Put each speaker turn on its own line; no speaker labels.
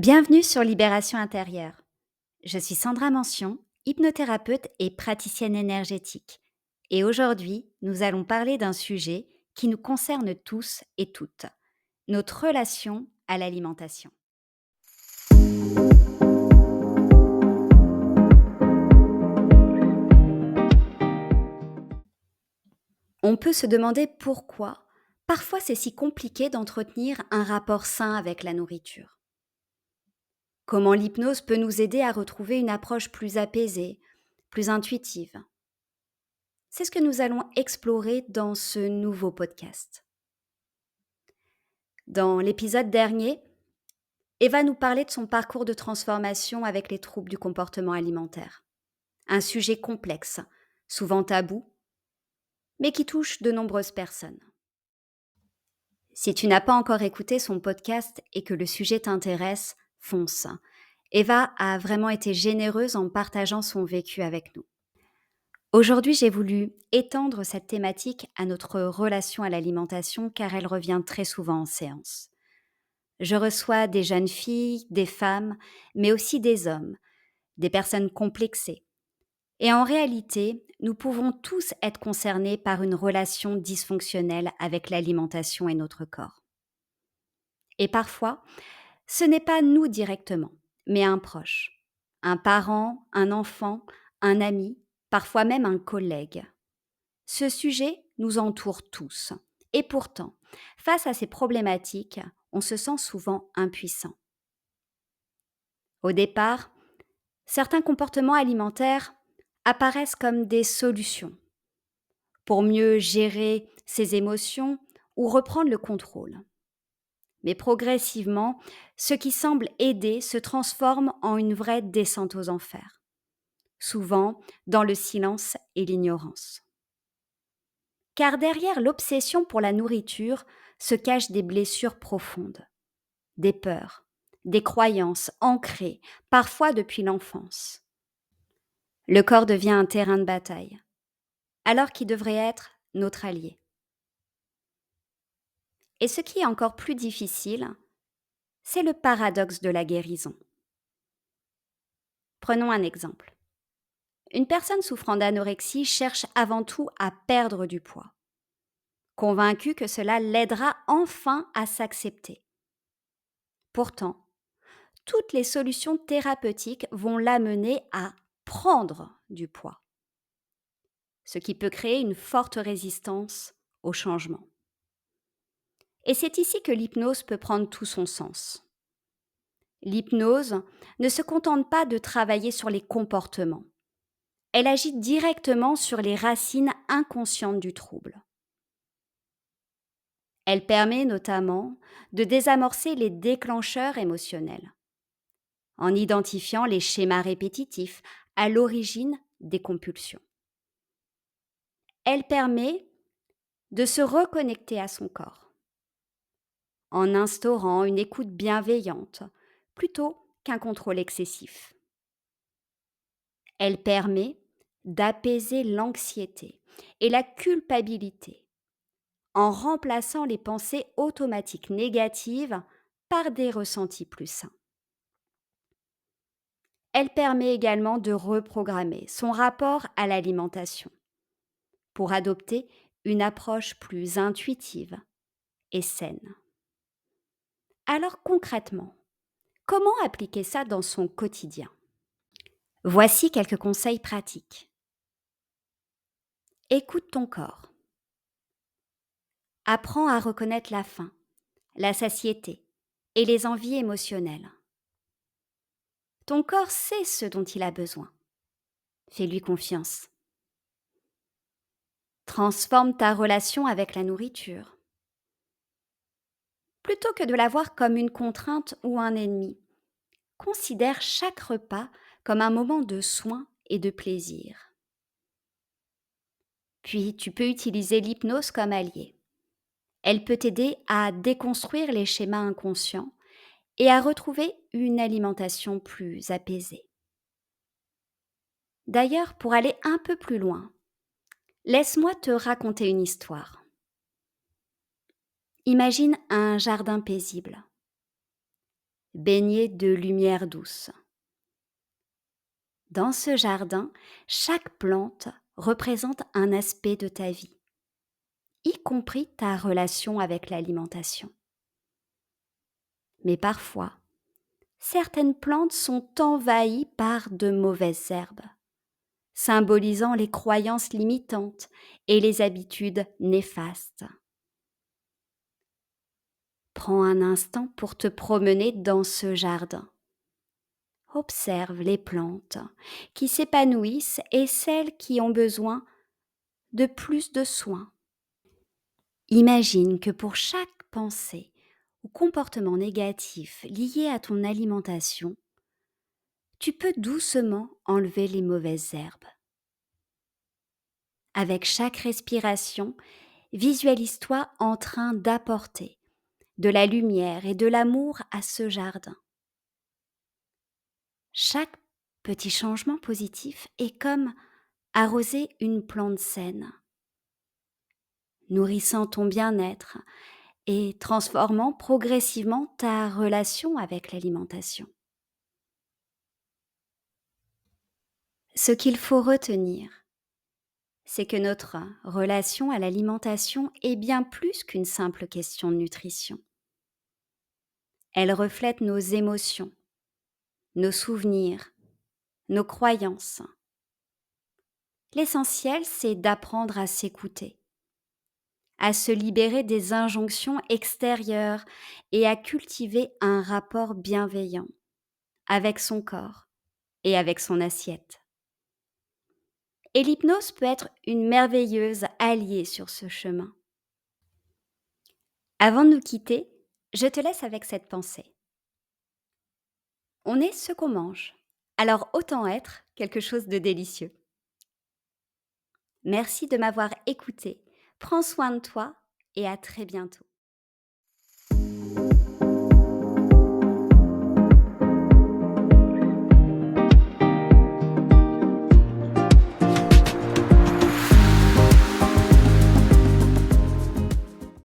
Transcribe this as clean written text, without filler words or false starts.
Bienvenue sur Libération intérieure. Je suis Sandra Mention, hypnothérapeute et praticienne énergétique. Et aujourd'hui, nous allons parler d'un sujet qui nous concerne tous et toutes, notre relation à l'alimentation. On peut se demander pourquoi parfois c'est si compliqué d'entretenir un rapport sain avec la nourriture. Comment l'hypnose peut nous aider à retrouver une approche plus apaisée, plus intuitive. C'est ce que nous allons explorer dans ce nouveau podcast. Dans l'épisode dernier, Eva nous parlait de son parcours de transformation avec les troubles du comportement alimentaire. Un sujet complexe, souvent tabou, mais qui touche de nombreuses personnes. Si tu n'as pas encore écouté son podcast et que le sujet t'intéresse, fonce. Eva a vraiment été généreuse en partageant son vécu avec nous. Aujourd'hui, j'ai voulu étendre cette thématique à notre relation à l'alimentation car elle revient très souvent en séance. Je reçois des jeunes filles, des femmes, mais aussi des hommes, des personnes complexées. Et en réalité, nous pouvons tous être concernés par une relation dysfonctionnelle avec l'alimentation et notre corps. Et parfois, ce n'est pas nous directement, mais un proche, un parent, un enfant, un ami, parfois même un collègue. Ce sujet nous entoure tous. Et pourtant, face à ces problématiques, on se sent souvent impuissant. Au départ, certains comportements alimentaires apparaissent comme des solutions pour mieux gérer ses émotions ou reprendre le contrôle. Mais progressivement, ce qui semble aider se transforme en une vraie descente aux enfers, souvent dans le silence et l'ignorance. Car derrière l'obsession pour la nourriture se cachent des blessures profondes, des peurs, des croyances ancrées, parfois depuis l'enfance. Le corps devient un terrain de bataille, alors qu'il devrait être notre allié. Et ce qui est encore plus difficile, c'est le paradoxe de la guérison. Prenons un exemple. Une personne souffrant d'anorexie cherche avant tout à perdre du poids, convaincue que cela l'aidera enfin à s'accepter. Pourtant, toutes les solutions thérapeutiques vont l'amener à prendre du poids, ce qui peut créer une forte résistance au changement. Et c'est ici que l'hypnose peut prendre tout son sens. L'hypnose ne se contente pas de travailler sur les comportements. Elle agit directement sur les racines inconscientes du trouble. Elle permet notamment de désamorcer les déclencheurs émotionnels, en identifiant les schémas répétitifs à l'origine des compulsions. Elle permet de se reconnecter à son corps, en instaurant une écoute bienveillante plutôt qu'un contrôle excessif. Elle permet d'apaiser l'anxiété et la culpabilité en remplaçant les pensées automatiques négatives par des ressentis plus sains. Elle permet également de reprogrammer son rapport à l'alimentation pour adopter une approche plus intuitive et saine. Alors concrètement, comment appliquer ça dans son quotidien? Voici quelques conseils pratiques. Écoute ton corps. Apprends à reconnaître la faim, la satiété et les envies émotionnelles. Ton corps sait ce dont il a besoin. Fais-lui confiance. Transforme ta relation avec la nourriture. Plutôt que de la voir comme une contrainte ou un ennemi, considère chaque repas comme un moment de soin et de plaisir. Puis, tu peux utiliser l'hypnose comme allié. Elle peut t'aider à déconstruire les schémas inconscients et à retrouver une alimentation plus apaisée. D'ailleurs, pour aller un peu plus loin, laisse-moi te raconter une histoire. Imagine un jardin paisible. baignée de lumière douce. Dans ce jardin, chaque plante représente un aspect de ta vie, y compris ta relation avec l'alimentation. Mais parfois, certaines plantes sont envahies par de mauvaises herbes, symbolisant les croyances limitantes et les habitudes néfastes. Prends un instant pour te promener dans ce jardin. Observe les plantes qui s'épanouissent et celles qui ont besoin de plus de soins. Imagine que pour chaque pensée ou comportement négatif lié à ton alimentation, tu peux doucement enlever les mauvaises herbes. Avec chaque respiration, visualise-toi en train d'apporter de la lumière et de l'amour à ce jardin. Chaque petit changement positif est comme arroser une plante saine, nourrissant ton bien-être et transformant progressivement ta relation avec l'alimentation. Ce qu'il faut retenir, c'est que notre relation à l'alimentation est bien plus qu'une simple question de nutrition. Elle reflète nos émotions, nos souvenirs, nos croyances. L'essentiel, c'est d'apprendre à s'écouter, à se libérer des injonctions extérieures et à cultiver un rapport bienveillant avec son corps et avec son assiette. Et l'hypnose peut être une merveilleuse alliée sur ce chemin. Avant de nous quitter, je te laisse avec cette pensée. On est ce qu'on mange, alors autant être quelque chose de délicieux. Merci de m'avoir écouté. Prends soin de toi et à très bientôt.